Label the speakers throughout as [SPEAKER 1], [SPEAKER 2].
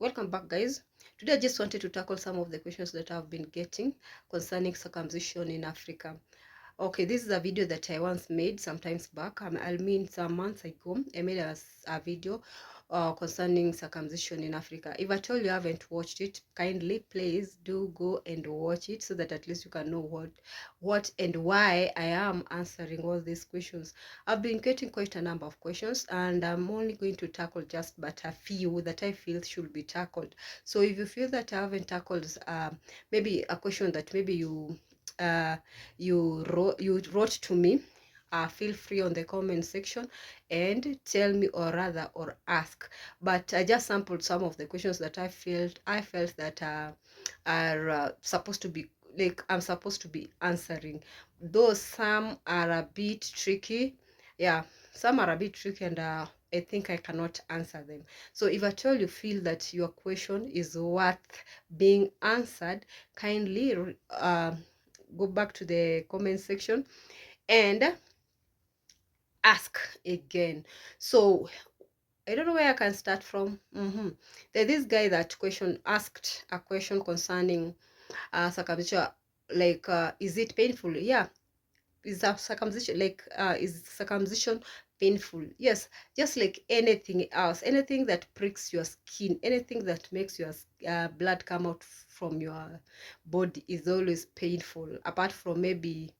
[SPEAKER 1] Welcome back, guys. Today I just wanted to tackle some of the questions that I've been getting concerning circumcision in Africa. Okay, this is a video that I once made some times back. I mean some months ago. I made a video concerning circumcision in Africa. If at all you haven't watched it, kindly please do go and watch it so that at least you can know what and why I am answering all these questions. I've been getting quite a number of questions, and I'm only going to tackle just but a few that I feel should be tackled. So if you feel that I haven't tackled maybe a question that maybe you wrote to me, feel free on the comment section and tell me, or rather or ask. But I just sampled some of the questions that I felt that are supposed to be, like, I'm supposed to be answering, though some are a bit tricky. Yeah, some are a bit tricky, and I think I cannot answer them. So if at all you feel that your question is worth being answered, kindly go back to the comment section and ask again. So I don't know where I can start from. There's this guy that asked a question concerning circumcision, like is it painful? Yeah. Is circumcision is circumcision painful? Yes, just like anything else, anything that pricks your skin, anything that makes your blood come out from your body is always painful, apart from maybe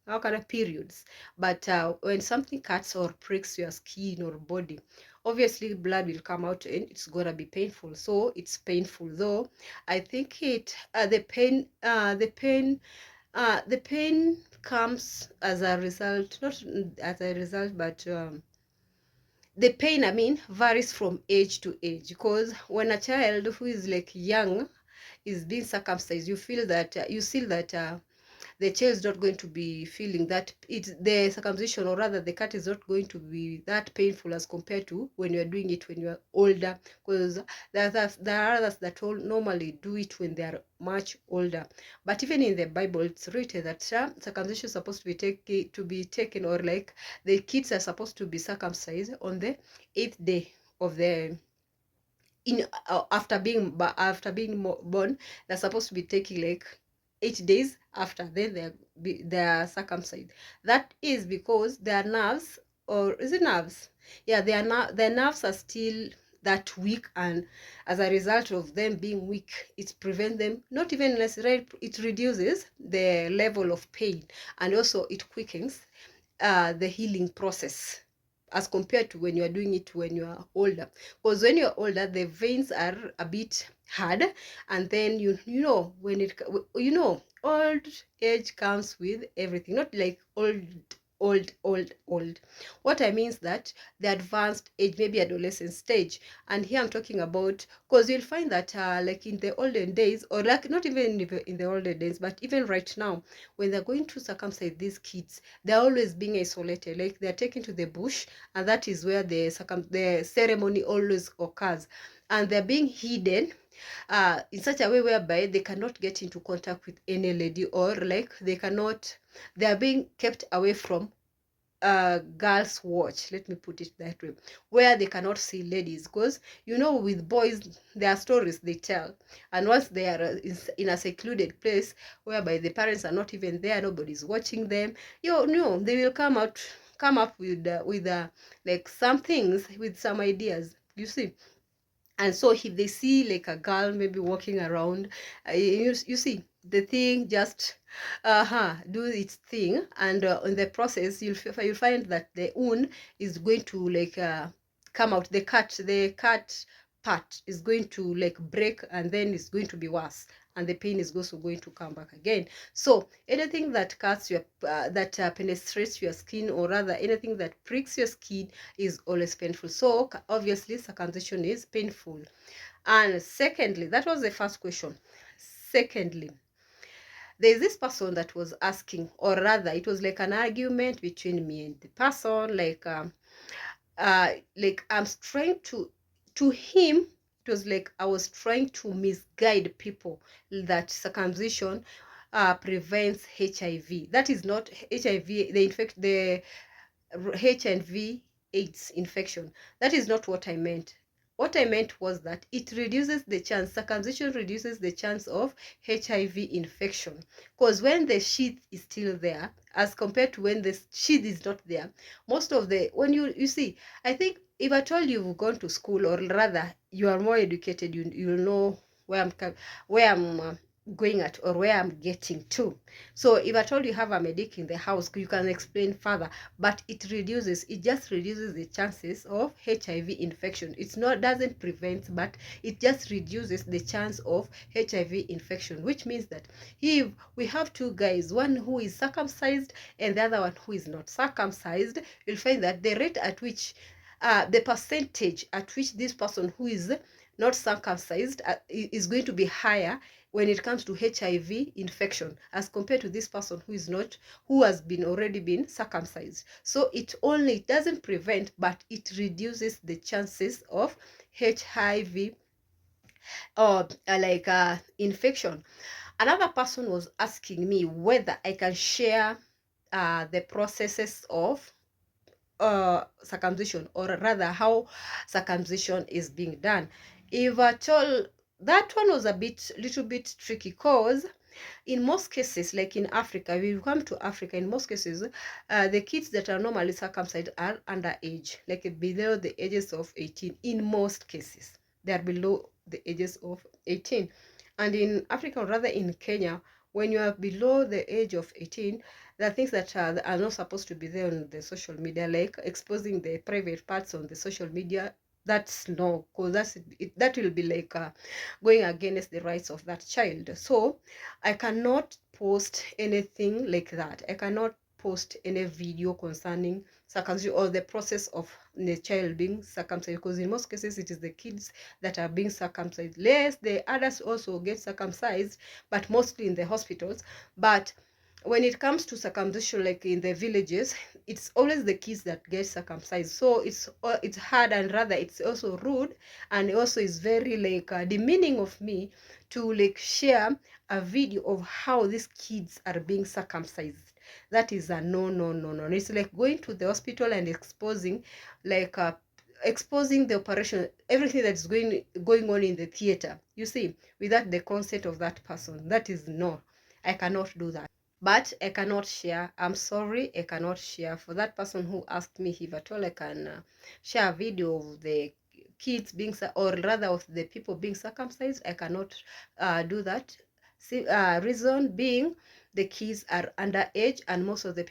[SPEAKER 1] how kind of periods. But when something cuts or pricks your skin or body, obviously blood will come out and it's gonna be painful. So it's painful, though I think the pain comes as a result, not as a result, but the pain, I mean, varies from age to age. Because when a child who is like young is being circumcised, you feel that you see that the child is not going to be feeling that the circumcision, or rather the cut, is not going to be that painful as compared to when you're doing it when you're older. Because there are others that normally do it when they are much older. But even in the Bible, it's written that circumcision is supposed to be taken, or like the kids are supposed to be circumcised on the 8th day of the after being born. They're supposed to be taking like 8 days after, then they're circumcised. That is because their nerves, or is it nerves? Yeah, their nerves are still that weak, and as a result of them being weak, it prevents them, not even necessarily, it reduces the level of pain, and also it quickens the healing process as compared to when you are doing it when you are older. Because when you're older, the veins are a bit hard, and then you know when it old age comes with everything, not like old. What I mean is that the advanced age, maybe adolescent stage. And here I'm talking about, because you'll find that like in the olden days, or like not even in the olden days, but even right now, when they're going to circumcise these kids, they're always being isolated. Like they're taken to the bush, and that is where the ceremony always occurs, and they're being hidden in such a way whereby they cannot get into contact with any lady, or like they are being kept away from girls' watch, let me put it that way, where they cannot see ladies. Because with boys, there are stories they tell, and once they are in a secluded place whereby the parents are not even there, nobody's watching them, they will come up with like some things, with some ideas, you see. And so if they see like a girl maybe walking around, you see the thing just do its thing, and in the process you'll find that the wound is going to like come out. The cut part is going to like break, and then it's going to be worse, and the pain is also going to come back again. So anything that cuts your penetrates your skin, or rather anything that pricks your skin, is always painful. So obviously circumcision is painful. And secondly, that was the first question. Secondly, there's this person that was asking, or rather it was like an argument between me and the person, like I'm trying to him, it was like I was trying to misguide people that circumcision prevents HIV. That is not HIV, the HIV AIDS infection. That is not what I meant. what I meant was that it reduces the chance, circumcision reduces the chance of HIV infection. Because when the sheath is still there, as compared to when the sheath is not there, most of the, when you see, I think if at all you've gone to school, or rather you are more educated, you'll know where I'm going at, or where I'm getting to. So if at all you have a medic in the house, you can explain further, but it just reduces the chances of HIV infection. It's not, doesn't prevent, but it just reduces the chance of HIV infection, which means that if we have two guys, one who is circumcised and the other one who is not circumcised, you'll find that the rate at which the percentage at which this person who is not circumcised is going to be higher when it comes to HIV infection, as compared to this person who is not, who has already been circumcised. So it doesn't prevent, but it reduces the chances of HIV or infection. Another person was asking me whether I can share the processes of circumcision, or rather how circumcision is being done. If at all, that one was little bit tricky, because in most cases, like in Africa, when you come to Africa, in most cases, the kids that are normally circumcised are underage, like below the ages of 18. In most cases, they are below the ages of 18. And in Africa, or rather in Kenya, when you are below the age of 18, there are things that are not supposed to be there on the social media, like exposing the private parts on the social media. That's no, because that will be like going against the rights of that child. So I cannot post anything like that. I cannot post any video concerning circumcision or the process of the child being circumcised, because in most cases it is the kids that are being circumcised. Yes, the adults also get circumcised, but mostly in the hospitals. But when it comes to circumcision, like in the villages, it's always the kids that get circumcised. So it's hard, and rather it's also rude, and also is very like demeaning of me to like share a video of how these kids are being circumcised. That is a no, no, no, no. It's like going to the hospital and exposing exposing the operation, everything that's going on in the theater, you see, without the consent of that person. That is no, I cannot do that. But I cannot share. I'm sorry, I cannot share. For that person who asked me if at all I can share a video of the kids being, or rather of the people being circumcised, I cannot do that. Reason being, the kids are underage, and most of the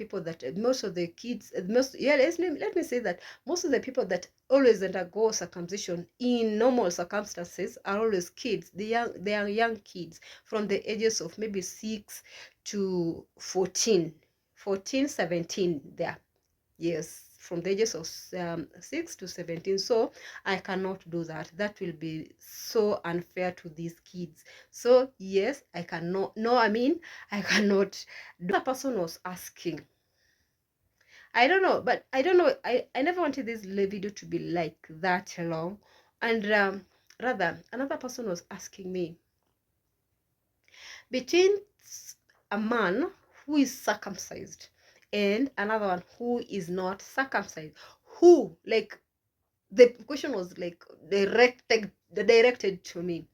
[SPEAKER 1] kids, let me say that most of the people that always undergo circumcision in normal circumstances are always kids. They are young kids from the ages of maybe 6 to 14, 17 there. Yes, from the ages of 6 to 17. So I cannot do that. That will be so unfair to these kids. So yes, I cannot. No, I mean, I cannot. The person was asking, I don't know, but I don't know. I never wanted this video to be like that long. And rather, another person was asking me, between a man who is circumcised and another one who is not circumcised, who, like, the question was like directed to me,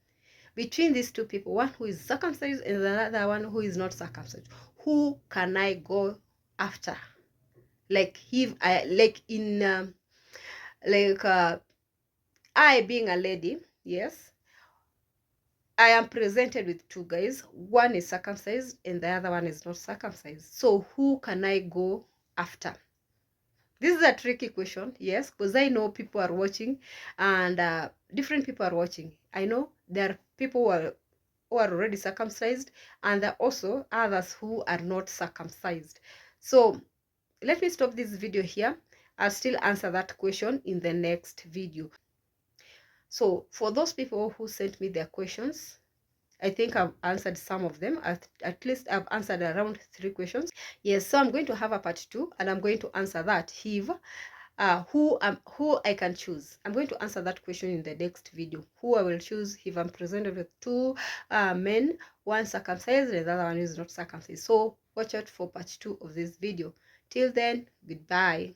[SPEAKER 1] between these two people, one who is circumcised and another one who is not circumcised, who can I go after? Like, if I, like, in I being a lady, yes, I am presented with two guys. One is circumcised and the other one is not circumcised. So who can I go after? This is a tricky question, yes, because I know people are watching, and different people are watching. I know there are people who are already circumcised, and there are also others who are not circumcised. So let me stop this video here. I'll still answer that question in the next video. So for those people who sent me their questions, I think I've answered some of them. At least I've answered around 3 questions. Yes, so I'm going to have a part 2, and I'm going to answer that. If who I can choose, I'm going to answer that question in the next video. Who I will choose if I'm presented with 2 men, one circumcised and the other one is not circumcised. So watch out for part 2 of this video. Till then, goodbye.